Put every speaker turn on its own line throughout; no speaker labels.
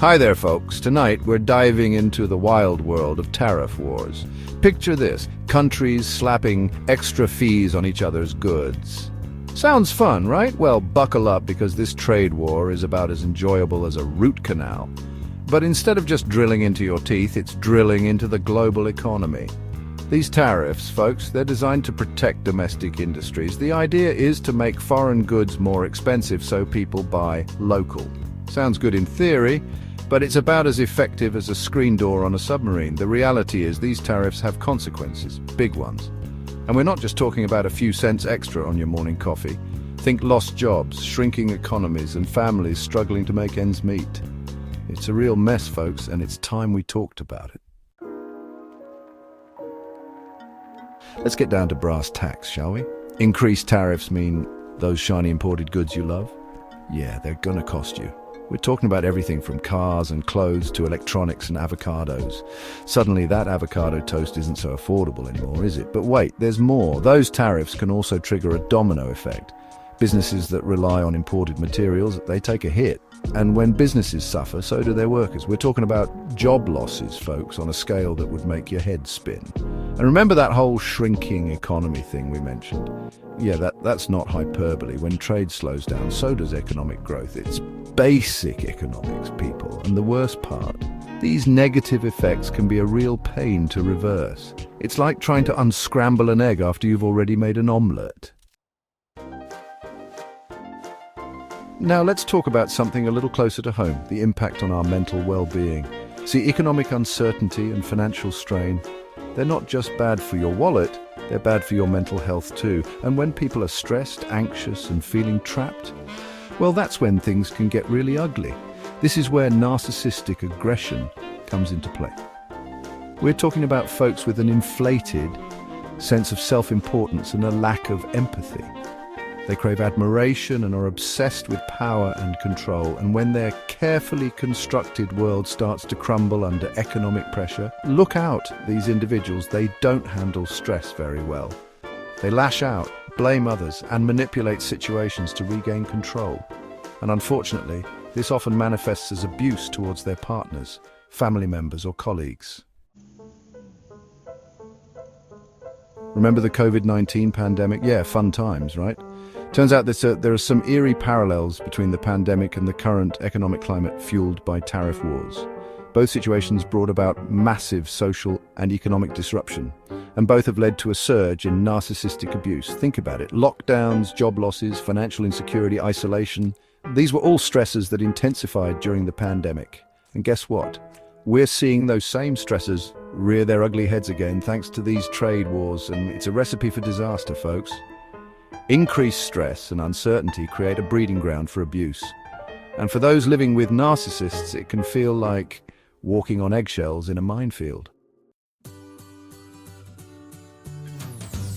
Hi there, folks. Tonight, we're diving into the wild world of tariff wars. Picture this: countries slapping extra fees on each other's goods. Sounds fun, right? Well, buckle up, because this trade war is about as enjoyable as a root canal. But instead of just drilling into your teeth, it's drilling into the global economy. These tariffs, folks, they're designed to protect domestic industries. The idea is to make foreign goods more expensive so people buy local. Sounds good in theory, but it's about as effective as a screen door on a submarine. The reality is these tariffs have consequences, big ones. And we're not just talking about a few cents extra on your morning coffee. Think lost jobs, shrinking economies, and families struggling to make ends meet. It's a real mess, folks, and it's time we talked about it. Let's get down to brass tacks, shall we? Increased tariffs mean those shiny imported goods you love? Yeah, they're gonna cost you. We're talking about everything from cars and clothes to electronics and avocados. Suddenly that avocado toast isn't so affordable anymore, is it? But wait, there's more. Those tariffs can also trigger a domino effect. Businesses that rely on imported materials, they take a hit. And when businesses suffer, so do their workers. We're talking about job losses, folks, on a scale that would make your head spin. And remember that whole shrinking economy thing we mentioned? Yeah, that's not hyperbole. When trade slows down, so does economic growth. It's basic economics, people. And the worst part, these negative effects can be a real pain to reverse. It's like trying to unscramble an egg after you've already made an omelette. Now let's talk about something a little closer to home, the impact on our mental well-being. See, economic uncertainty and financial strain, they're not just bad for your wallet, they're bad for your mental health too. And when people are stressed, anxious, and feeling trapped, well, that's when things can get really ugly. This is where narcissistic aggression comes into play. We're talking about folks with an inflated sense of self-importance and a lack of empathy. They crave admiration and are obsessed with power and control. And when their carefully constructed world starts to crumble under economic pressure, look out, these individuals, they don't handle stress very well. They lash out, blame others, and manipulate situations to regain control. And unfortunately, this often manifests as abuse towards their partners, family members, or colleagues. Remember the COVID-19 pandemic? Yeah, fun times, right? Turns out there are some eerie parallels between the pandemic and the current economic climate fueled by tariff wars. Both situations brought about massive social and economic disruption, and both have led to a surge in narcissistic abuse. Think about it: lockdowns, job losses, financial insecurity, isolation. These were all stressors that intensified during the pandemic. And guess what? We're seeing those same stressors rear their ugly heads again thanks to these trade wars, and it's a recipe for disaster, folks. Increased stress and uncertainty create a breeding ground for abuse. And for those living with narcissists, it can feel like walking on eggshells in a minefield.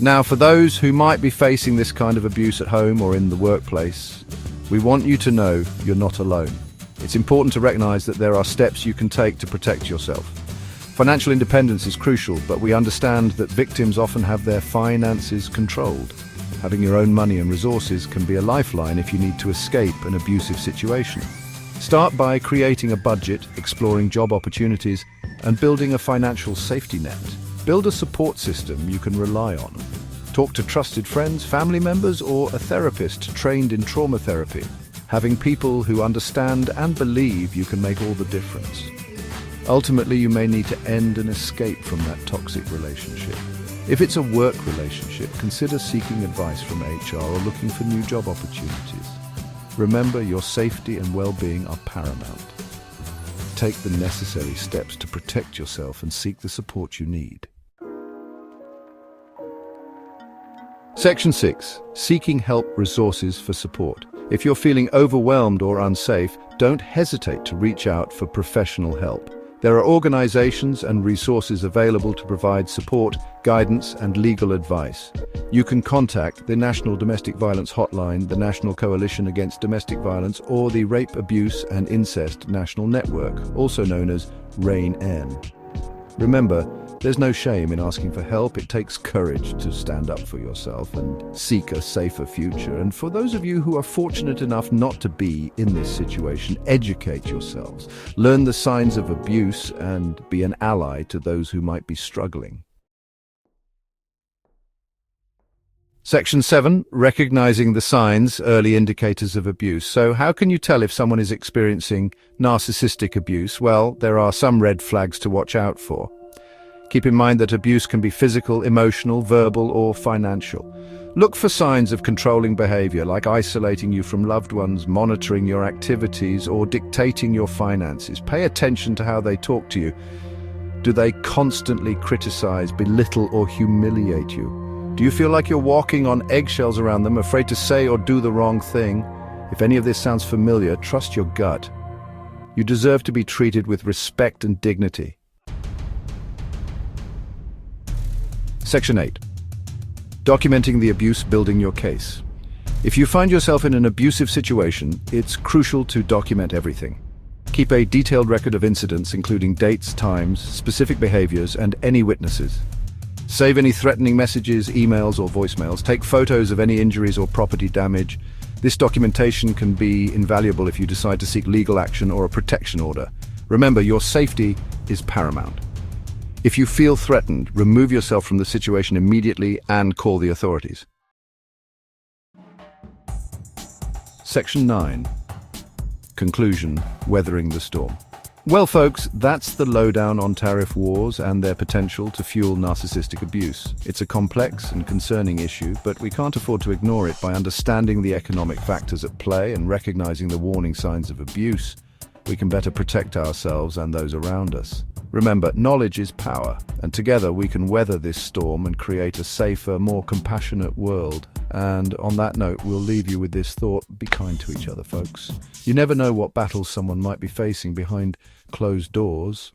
Now, for those who might be facing this kind of abuse at home or in the workplace, we want you to know you're not alone. It's important to recognize that there are steps you can take to protect yourself. Financial independence is crucial, but we understand that victims often have their finances controlled. Having your own money and resources can be a lifeline if you need to escape an abusive situation. Start by creating a budget, exploring job opportunities, and building a financial safety net. Build a support system you can rely on. Talk to trusted friends, family members, or a therapist trained in trauma therapy. Having people who understand and believe you can make all the difference. Ultimately, you may need to end and escape from that toxic relationship. If it's a work relationship, consider seeking advice from HR or looking for new job opportunities. Remember, your safety and well-being are paramount. Take the necessary steps to protect yourself and seek the support you need. Section 6. Seeking help, resources for support. If you're feeling overwhelmed or unsafe, don't hesitate to reach out for professional help. There are organizations and resources available to provide support, guidance, and legal advice. You can contact the National Domestic Violence Hotline, the National Coalition Against Domestic Violence, or the Rape, Abuse, and Incest National Network, also known as RAIN-N. Remember, There's no shame in asking for help. It takes courage to stand up for yourself and seek a safer future. And for those of you who are fortunate enough not to be in this situation, educate yourselves. Learn the signs of abuse and be an ally to those who might be struggling. Section 7, recognizing the signs, early indicators of abuse. So how can you tell if someone is experiencing narcissistic abuse? Well, there are some red flags to watch out for. Keep in mind that abuse can be physical, emotional, verbal, or financial. Look for signs of controlling behavior, like isolating you from loved ones, monitoring your activities, or dictating your finances. Pay attention to how they talk to you. Do they constantly criticize, belittle, or humiliate you? Do you feel like you're walking on eggshells around them, afraid to say or do the wrong thing? If any of this sounds familiar, trust your gut. You deserve to be treated with respect and dignity. Section 8. Documenting the abuse, building your case. If you find yourself in an abusive situation, it's crucial to document everything. Keep a detailed record of incidents, including dates, times, specific behaviors, and any witnesses. Save any threatening messages, emails, or voicemails. Take photos of any injuries or property damage. This documentation can be invaluable if you decide to seek legal action or a protection order. Remember, your safety is paramount. If you feel threatened, remove yourself from the situation immediately and call the authorities. Section 9. Conclusion, weathering the storm. Well, folks, that's the lowdown on tariff wars and their potential to fuel narcissistic abuse. It's a complex and concerning issue, but we can't afford to ignore it. By understanding the economic factors at play and recognizing the warning signs of abuse, we can better protect ourselves and those around us. Remember, knowledge is power, and together we can weather this storm and create a safer, more compassionate world. And on that note, we'll leave you with this thought: be kind to each other, folks. You never know what battles someone might be facing behind closed doors.